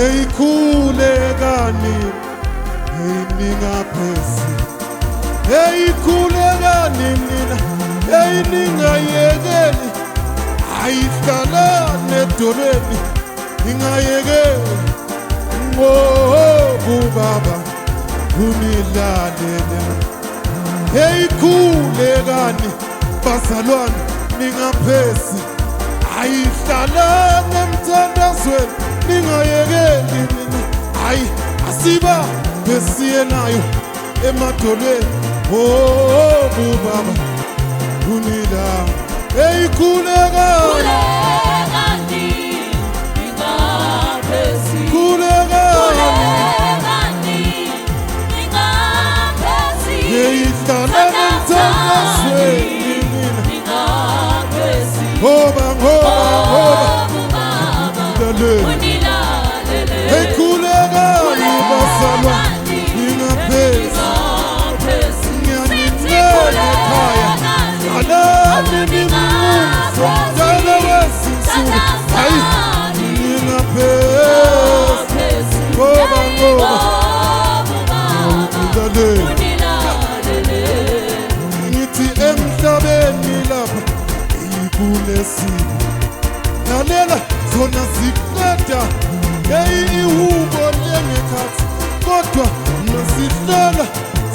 hey khulekani hey ningaphesi hey khulekani nina hey ningayekeli ayihlala nedolweni ningayekeli ngoba baba unilalela hey khulekani bazalwane ningaphesi ayihlala nemthandazweni ningayekeli mina hayi asiba besiye nayo emadolweni baba unila hey khulekani ningaphesi khulekani ningaphesi ayihlala nemthandazweni ningaphesi ngoba hey khulekani bazalwane ningaphesi ngiyaninela ekhaya alani nimuso njalo wezinsuku hayi ningaphesi ngoba ngithi emhlabeni lapha ikulesimo lalela zona ziqeda hey ihubo lengekhathi kodwa nasihlala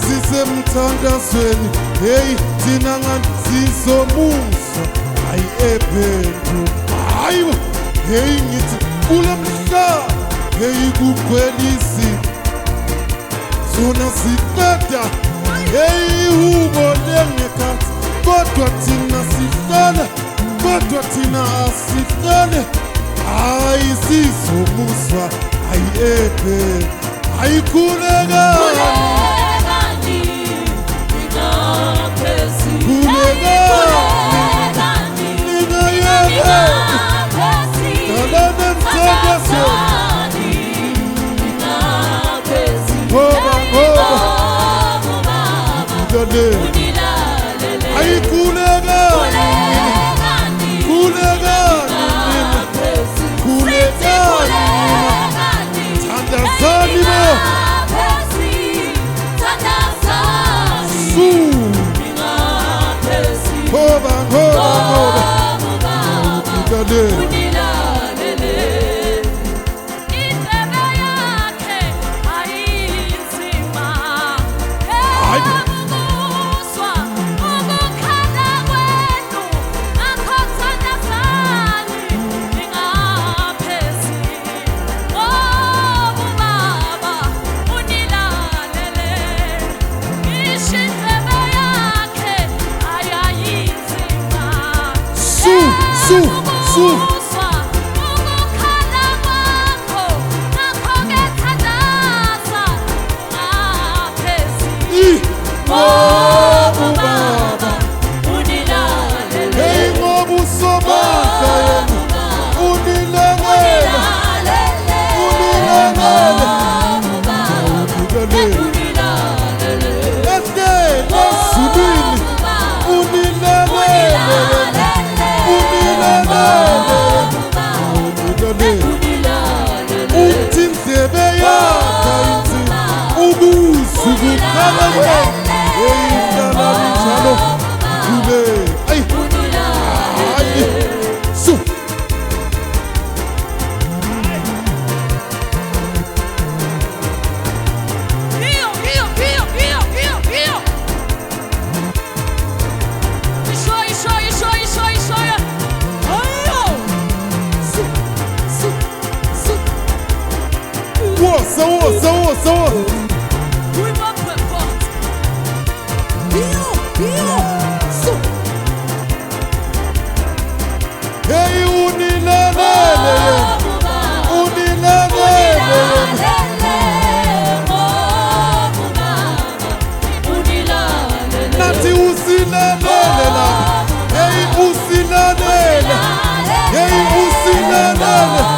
sisemthandazweni hey thina ngani sizomusa hayi ephepho hayi hey ngithi kulemhlaba hey kukhwelisi zona ziqeda hey ihubo lengekhathi kodwa thina sihlala kodwa thina asihlale hayi sizomusa hayi ephepho hayi khulekani Hey, usilalele.